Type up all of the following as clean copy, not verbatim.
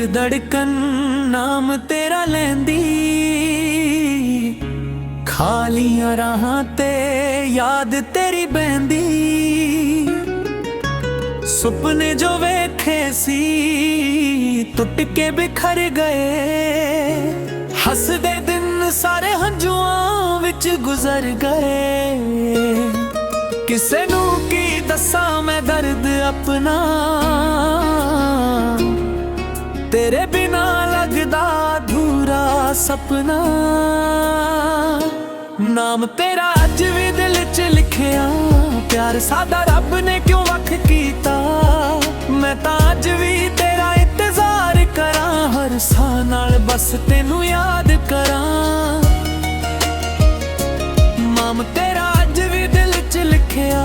धड़कन नाम तेरा लैंदी, खालियां राहां ते याद तेरी बहंदी। सुपने जो वेखे सी टुट के बिखर गए, हसदे दिन सारे हंजुआं विच गुजर गए। किसे नू की दसां मैं दर्द अपना, तेरे बिना लगदा अधूरा सपना। नाम तेरा अज भी दिल च लिखिया, प्यार सादा रब ने क्यों वख कीता। मैं तां अज भी तेरा इंतजार करा, हर साह नाल बस तेनू याद करा। नाम तेरा अज भी दिल च लिखिया।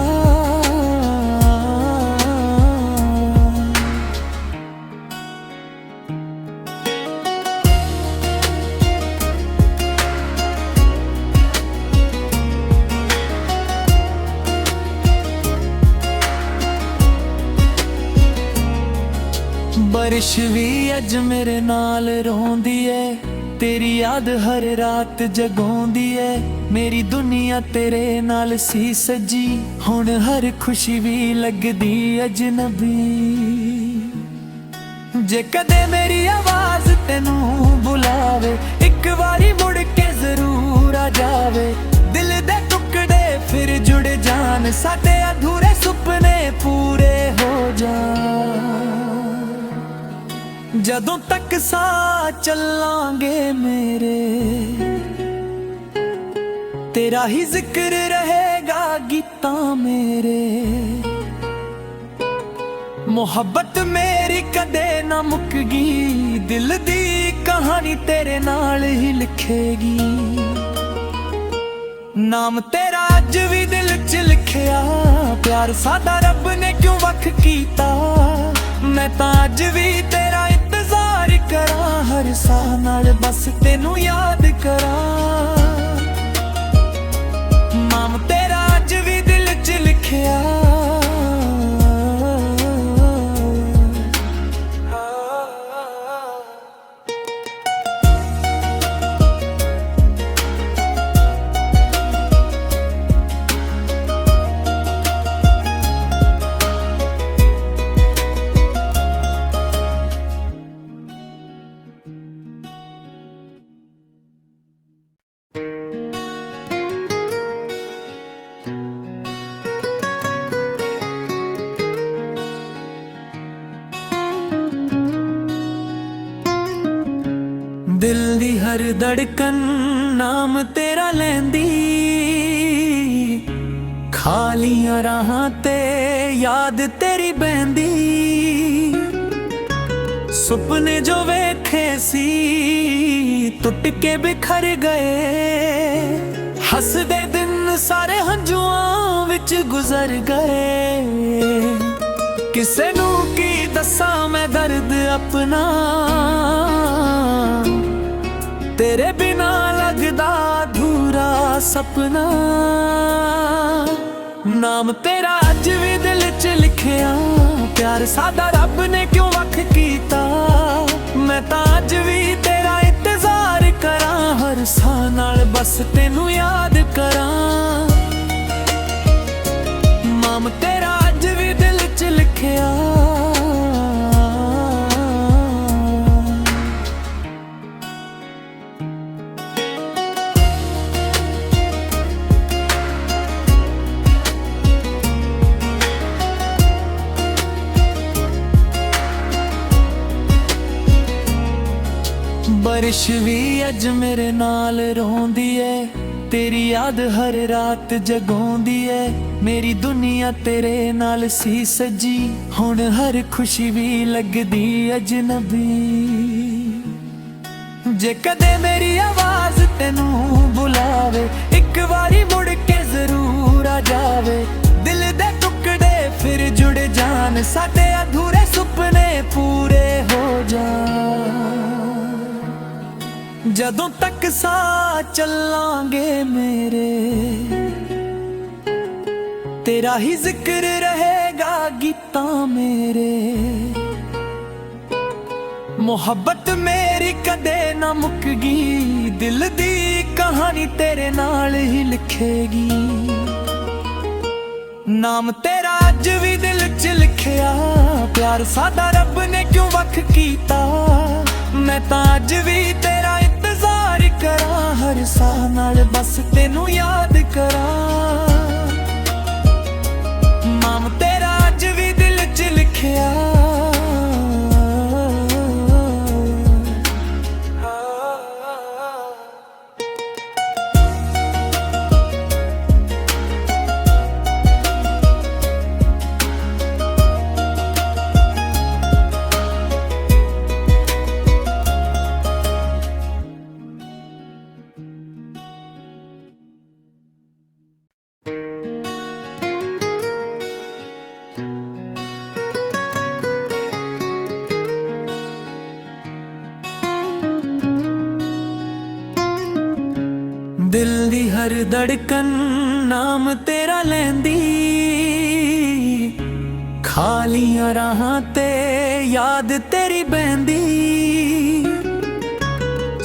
बारिश भी अज मेरे नाल रोंदी है, तेरी याद हर रात जगोंदी है। मेरी दुनिया तेरे नाल सी सजी, हुण हर खुशी भी लगदी अजनबी। जे कदे मेरी आवाज तेनू बुलावे, एक बारी मुड़ के जरूर आ जावे। दिल दे टुकड़े फिर जुड़ जान, साडे अधूरे सुपने पूरे हो जान। जदों तक सा चलांगे मेरे, तेरा ही जिक्र रहेगा गीतां मेरे। मोहब्बत मेरी कदे ना मुकगी, दिल दी कहानी तेरे नाल ही लिखेगी। नाम तेरा अज भी दिल च लिखिया, प्यार सादा रब ने क्यों वख कीता। मैं तां अज भी तेरा इंतजार करा, हर साह नाल बस तेनू याद करा। नाम तेरा अज भी दिल च लिखिया। दिल दी हर धड़कन नाम तेरा लैंदी, खालियां राहां ते याद तेरी बहंदी। सुपने जो वेखे सी टुट के बिखर गए, हसदे दिन सारे हंजुआं विच गुजर गए। किसे नू की दसां मैं दर्द अपना, तेरे बिना लगदा अधूरा सपना। नाम तेरा अज भी दिल च लिखिया, प्यार सादा रब ने क्यों वख कीता। मैं तां अज भी तेरा इंतजार करा, हर साह नाल बस तेनू याद करा। नाम तेरा अज भी दिल च लिखिया। बारिश भी अज मेरे नाल रोंदी है, तेरी याद हर रात जगोंदी है। मेरी दुनिया तेरे नाल सी सजी, हुण हर खुशी भी लगदी अजनबी। जे कदे मेरी आवाज तेनू बुलावे, एक बारी मुड़ के जरूर आ जावे। दिल दे टुकड़े फिर जुड़ जान, साडे अधूरे सुपने पूरे हो जान। जदों तक सा चलांगे मेरे, तेरा ही जिक्र रहेगा गीतां मेरे। ਮੁਹੱਬਤ ਮੇਰੀ ਕਦੇ ਨਾ ਮੁੱਕਗੀ, ਦਿਲ ਦੀ ਕਹਾਣੀ ਤੇਰੇ ਨਾਲ ਹੀ ਲਿਖੇਗੀ। ਨਾਮ ਤੇਰਾ ਅੱਜ ਵੀ ਦਿਲ 'ਚ ਲਿਖਿਆ, ਪਿਆਰ ਸਾਡਾ ਰੱਬ ਨੇ ਕਿਉਂ ਵੱਖ ਕੀਤਾ। ਮੈਂ ਤਾਂ ਅੱਜ ਵੀ ਤੇਰਾ ਇੰਤਜ਼ਾਰ ਕਰਾਂ, ਹਰ ਸਾਹ ਨਾਲ ਬਸ ਤੈਨੂੰ ਯਾਦ ਕਰਾਂ। ਨਾਮ ਤੇਰਾ ਅੱਜ ਵੀ ਦਿਲ 'ਚ ਲਿਖਿਆ। ਦਿਲ ਦੀ ਹਰ ਧੜਕਨ ਨਾਮ ਤੇਰਾ ਲੈਂਦੀ, ਖਾਲੀਆਂ ਰਾਹਾਂ ਤੇ ਯਾਦ ਤੇਰੀ ਬਹਿੰਦੀ।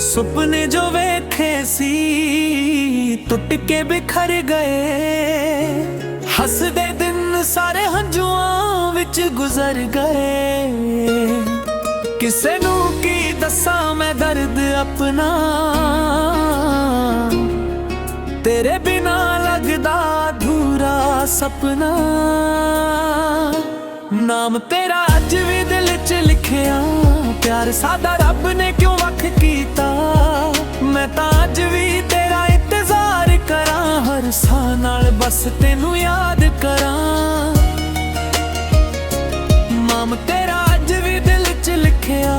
ਸੁਪਨੇ ਜੋ ਵੇਖੇ ਸੀ ਟੁੱਟ ਕੇ ਬਿਖਰ ਗਏ, ਹੱਸਦੇ ਦਿਨ ਸਾਰੇ ਹੰਝੂਆਂ ਵਿੱਚ ਗੁਜ਼ਰ ਗਏ। ਕਿਸੇ ਨੂੰ ਕੀ ਦੱਸਾਂ ਮੈਂ ਦਰਦ ਆਪਣਾ, तेरे बिना लगदा अधूरा सपना। नाम तेरा अज भी दिल च लिखिया, प्यार सादा रब ने क्यों वख कीता। मैं तां अज भी तेरा इंतजार करा, हर साह नाल बस तेनू याद करा। नाम तेरा अज भी दिल च लिखिया।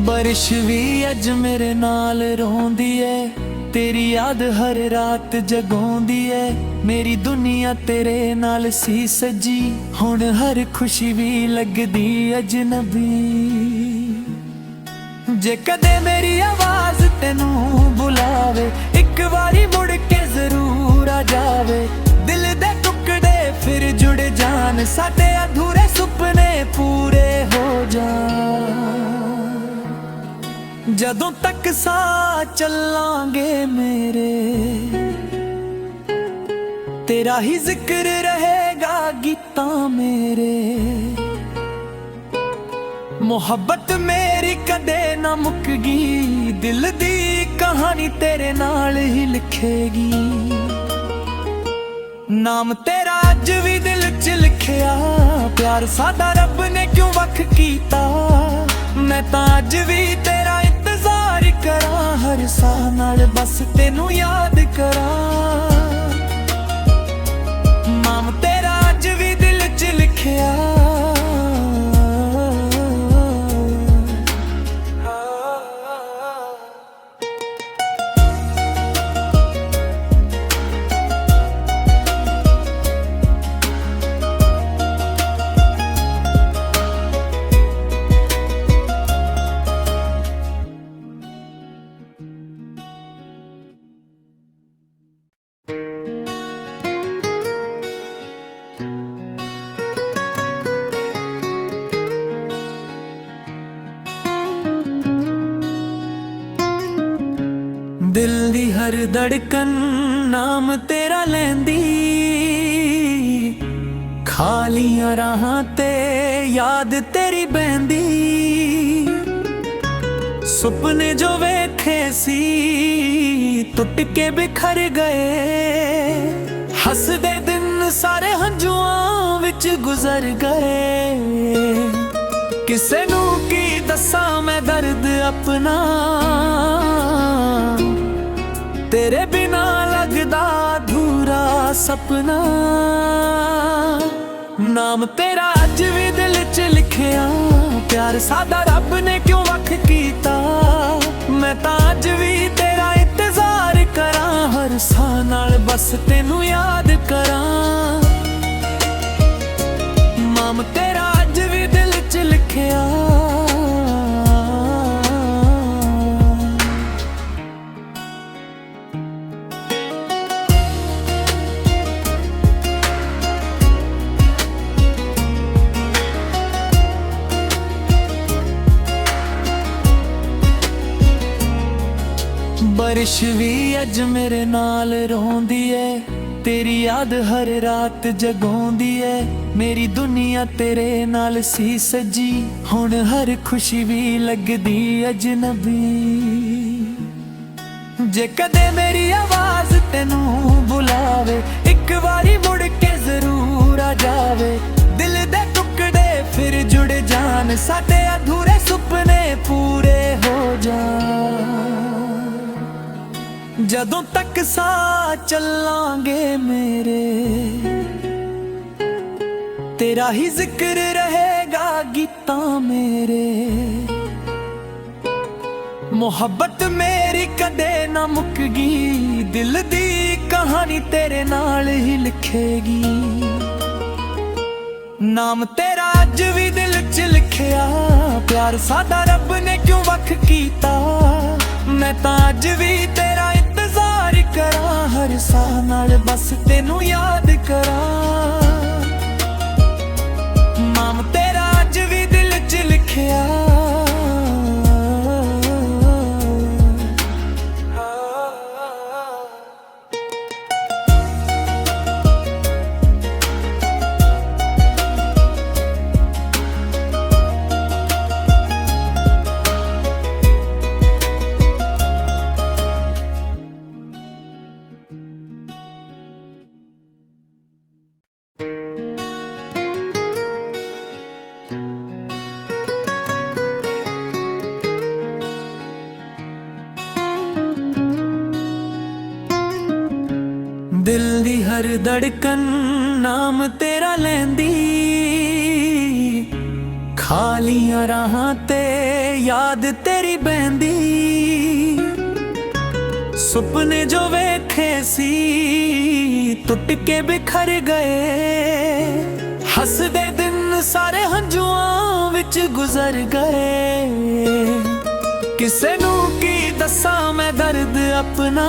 बारिश भी अज मेरे नाल रोंदी है, तेरी याद हर रात जगोंदी है। मेरी दुनिया तेरे नाल सी सजी, हुण हर खुशी भी लगदी अजनबी। जे कदे मेरी आवाज तेनू बुलावे, एक बारी मुड़ के जरूर आ जावे। दिल दे टुकड़े फिर जुड़ जान, साडे अधूरे सुपने पूरे हो जान। जदों तक सा चलांगे मेरे, तेरा ही जिक्र रहेगा गीतां मेरे। मुहब्बत मेरी कदे ना मुक्कगी, दिल दी कहानी तेरे नाल ही लिखेगी। नाम तेरा अज भी दिल च लिखिया, प्यार सादा रब ने क्यों वख कीता। मैं तां अज भी तेरा इंतजार करा, हर साह नाल बस तेनू याद करा। नाम तेरा अज भी दिल च लिखिया। दिल दी हर धड़कन नाम तेरा लैंदी, खालियां राहां ते याद तेरी बहंदी। सुपने जो वेखे सी टुट के बिखर गए, हसदे दिन सारे हंझुआं विच गुजर गए। किसे नू की दसां मैं दर्द अपना, तेरे बिना लगदा अधूरा सपना। नाम तेरा अज भी दिल च लिखिया, प्यार सादा रब ने क्यों वख कीता। मैं तां अज भी तेरा इंतजार करा, हर साह नाल बस तेनू याद करा। नाम ਲਿਖਿਆ। ਬਾਰਿਸ਼ ਵੀ ਅੱਜ ਮੇਰੇ ਨਾਲ ਰੋਂਦੀ ਏ, ਤੇਰੀ ਯਾਦ ਹਰ ਰਾਤ ਜਗਾਉਂਦੀ ਏ। ਮੇਰੀ ਦੁਨੀਆ ਤੇਰੇ ਨਾਲ ਸੀ ਸਜੀ, ਹੁਣ ਹਰ ਖੁਸ਼ੀ ਵੀ ਲੱਗਦੀ ਅਜਨਬੀ। ਜੇ ਕਦੇ ਮੇਰੀ ਆਵਾਜ਼ ਤੈਨੂੰ ਬੁਲਾਵੇ, ਇੱਕ ਵਾਰੀ ਮੁੜ ਕੇ ਜ਼ਰੂਰ ਆ ਜਾਵੇ। ਦਿਲ ਦੇ ਟੁਕੜੇ ਫਿਰ ਜੁੜ ਜਾਣ, ਸਾਡੇ ਅਧੂਰੇ ਸੁਪਨੇ ਪੂਰੇ ਹੋ ਜਾਣ। ਜਦੋਂ ਤੱਕ ਸਾਹ ਚੱਲਾਂਗੇ ਮੇਰੇ, ਤੇਰਾ ਹੀ ਜ਼ਿਕਰ ਰਹੇਗਾ ਗੀਤਾਂ ਮੇਰੇ। ਮੁਹੱਬਤ ਮੇਰੀ ਕਦੇ ਨਾ ਮੁੱਕਗੀ, ਦਿਲ ਦੀ ਕਹਾਣੀ ਤੇਰੇ ਨਾਲ ਹੀ ਲਿਖੇਗੀ। ਨਾਮ ਤੇਰਾ ਅੱਜ ਵੀ ਦਿਲ 'ਚ ਲਿਖਿਆ, ਪਿਆਰ ਸਾਡਾ ਰੱਬ ਨੇ ਕਿਉਂ ਵੱਖ ਕੀਤਾ। ਮੈਂ ਤਾਂ ਅੱਜ ਵੀ ਤੇਰਾ ਇੰਤਜ਼ਾਰ ਕਰਾਂ, ਹਰ ਸਾਹ ਨਾਲ ਬਸ ਤੈਨੂੰ ਯਾਦ ਕਰਾਂ। ਨਾਮ ਤੇਰਾ ਅੱਜ ਵੀ ਦਿਲ 'ਚ ਲਿਖਿਆ। ਦਿਲ ਦੀ ਹਰ ਧੜਕਨ ਨਾਮ ਤੇਰਾ ਲੈਂਦੀ, ਖਾਲੀਆਂ ਰਾਹਾਂ ਤੇ ਯਾਦ ਤੇਰੀ ਬਹਿੰਦੀ। ਸੁਪਨੇ ਜੋ ਵੇਖੇ ਸੀ ਟੁੱਟ ਕੇ ਬਿਖਰ ਗਏ, ਹੱਸਦੇ ਦਿਨ ਸਾਰੇ ਹੰਝੂਆਂ ਵਿੱਚ ਗੁਜ਼ਰ ਗਏ। ਕਿਸੇ ਨੂੰ ਕੀ ਦੱਸਾਂ ਮੈਂ ਦਰਦ ਆਪਣਾ,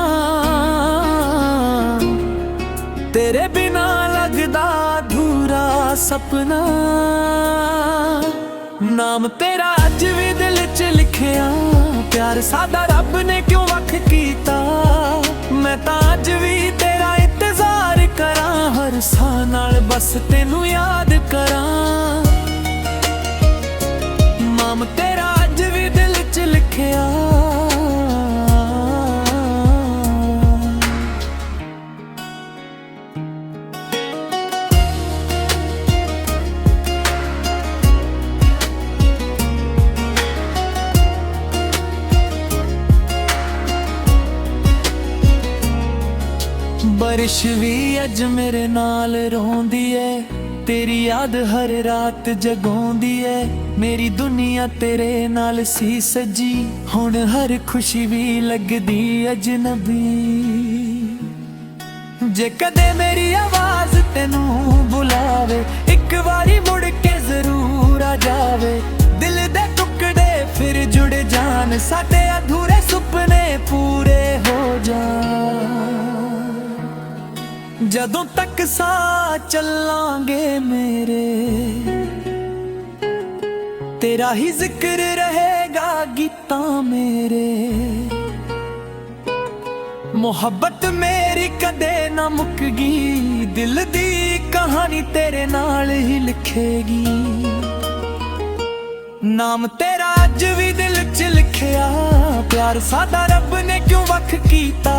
ਤੇਰੇ ਬਿਨਾ ਲੱਗਦਾ ਅਧੂਰਾ ਸਪਨਾ। ਨਾਮ ਤੇਰਾ ਅੱਜ ਵੀ ਦਿਲ 'ਚ ਲਿਖਿਆ, ਪਿਆਰ ਸਾਡਾ ਰੱਬ ਨੇ ਕਿਉਂ ਵੱਖ ਕੀਤਾ। ਮੈਂ ਤਾਂ ਅੱਜ ਵੀ ਤੇਰਾ ਇੰਤਜ਼ਾਰ ਕਰਾਂ, ਹਰ ਸਾਹ ਨਾਲ ਬਸ ਤੈਨੂੰ ਯਾਦ ਕਰਾਂ। ਨਾਮ ਤੇਰਾ ਅੱਜ ਵੀ ਦਿਲ 'ਚ ਲਿਖਿਆ। ਬਾਰਿਸ਼ ਵੀ ਅੱਜ ਮੇਰੇ ਨਾਲ ਰੋਂਦੀ ਏ, ਤੇਰੀ ਯਾਦ ਹਰ ਰਾਤ ਜਗਾਉਂਦੀ ਏ। ਮੇਰੀ ਦੁਨੀਆ ਤੇਰੇ ਨਾਲ ਸੀ ਸਜੀ, ਹੁਣ ਹਰ ਖੁਸ਼ੀ ਵੀ ਲੱਗਦੀ ਅਜਨਬੀ। ਜੇ ਕਦੇ ਮੇਰੀ ਆਵਾਜ਼ ਤੈਨੂੰ ਬੁਲਾਵੇ, ਇੱਕ ਵਾਰੀ ਮੁੜ ਕੇ ਜ਼ਰੂਰ ਆ ਜਾਵੇ। ਦਿਲ ਦੇ ਟੁਕੜੇ ਫਿਰ ਜੁੜ ਜਾਣ, ਸਾਡੇ ਅਧੂਰੇ ਸੁਪਨੇ ਪੂਰੇ ਹੋ ਜਾਣ। ਜਦੋਂ ਤੱਕ ਸਾਹ ਚੱਲਾਂਗੇ ਮੇਰੇ, ਤੇਰਾ ਹੀ ਜ਼ਿਕਰ ਰਹੇਗਾ ਗੀਤਾਂ ਮੇਰੇ। ਮੁਹੱਬਤ ਮੇਰੀ ਕਦੇ ਨਾ ਮੁੱਕਗੀ, ਦਿਲ ਦੀ ਕਹਾਣੀ ਤੇਰੇ ਨਾਲ ਹੀ ਲਿਖੇਗੀ। ਨਾਮ ਤੇਰਾ ਅੱਜ ਵੀ ਦਿਲ 'ਚ ਲਿਖਿਆ, ਪਿਆਰ ਸਾਡਾ ਰੱਬ ਨੇ ਕਿਉਂ ਵੱਖ ਕੀਤਾ।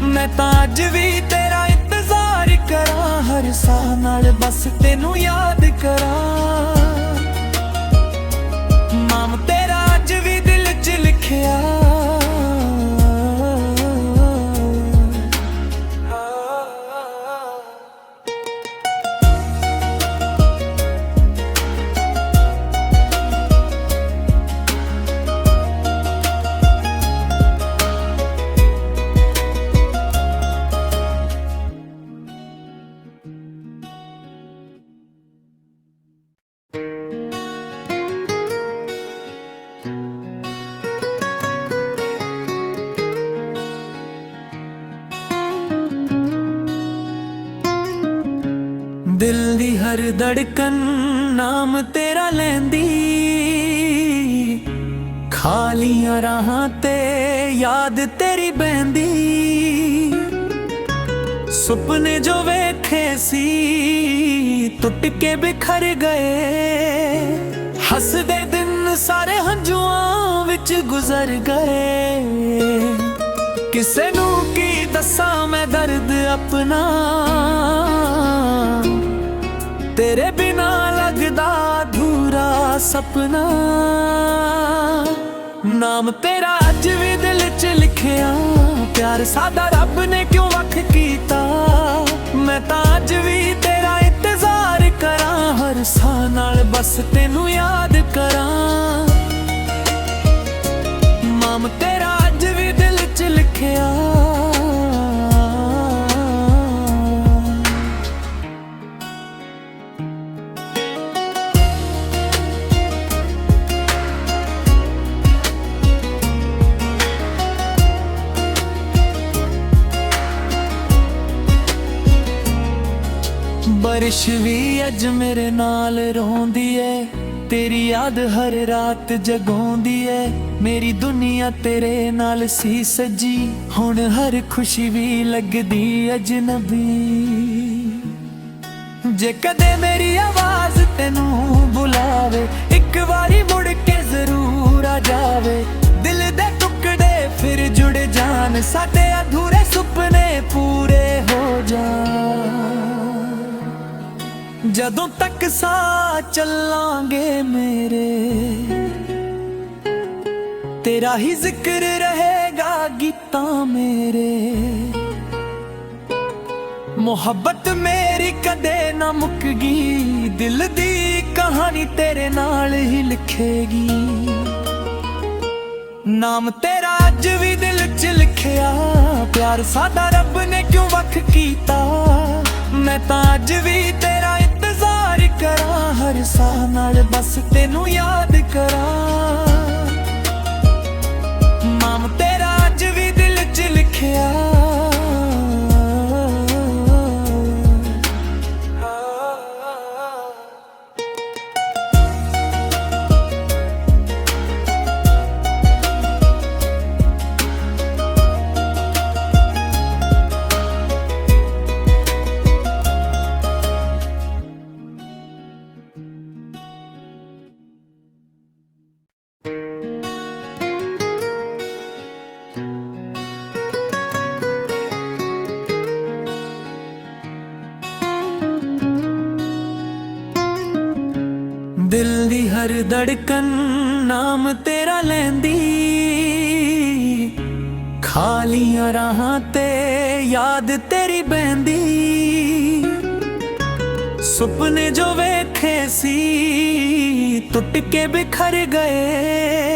ਮੈਂ ਤਾਂ ਅੱਜ ਵੀ ਤੇਰਾ ਇੰਤਜ਼ਾਰ ਕਰਾਂ, ਹਰ ਸਾਹ ਨਾਲ ਬਸ ਤੈਨੂੰ ਯਾਦ ਕਰਾਂ। ਨਾਮ ਤੇਰਾ ਅੱਜ ਵੀ ਦਿਲ 'ਚ ਲਿਖਿਆ। दिल दी हर धड़कन नाम तेरा लैंदी, खालियां राहां ते याद तेरी बहंदी। सुपने जो वेखे सी टुट के बिखर गए, हसदे दिन सारे हंजुआं विच गुजर गए। किसे नू की दसां मैं दर्द अपना, तेरे बिना लगदा अधूरा सपना। नाम तेरा अज भी दिल च लिखिया, प्यार सादा रब ने क्यों वख कीता। मैं तां अज भी तेरा इंतजार करां, हर साह नाल बस तेनू याद करां। नाम तेरा अज भी दिल च लिखिया। बारिश भी अज मेरे नाल रोंदी है, तेरी याद हर रात जगोंदी है। मेरी दुनिया तेरे नाल सी सजी, हुण हर खुशी भी लगदी अजनबी। जे कदे मेरी आवाज तेनू बुलावे, एक बारी मुड़ के जरूर आ जावे। दिल दे टुकड़े फिर जुड़ जान, साडे अधूरे सुपने पूरे हो जान। जदों तक साह चलांगे मेरे, तेरा ही जिक्र रहेगा गीतां मेरे। मोहब्बत मेरी कदे ना मुकगी, दिल दी कहानी तेरे नाल ही लिखेगी। नाम तेरा अज भी दिल च लिखिया, प्यार सादा रब ने क्यों वख कीता। मैं तां अज भी तेरा इंतजार करां, हर साह नाल बस तेनू याद करां। नाम तेरा अज भी दिल च लिखिया। दिल दी हर धड़कन नाम तेरा लैंदी, खालियां राहां ते याद तेरी बहंदी। सुपने जो वेखे सी टुट के बिखर गए।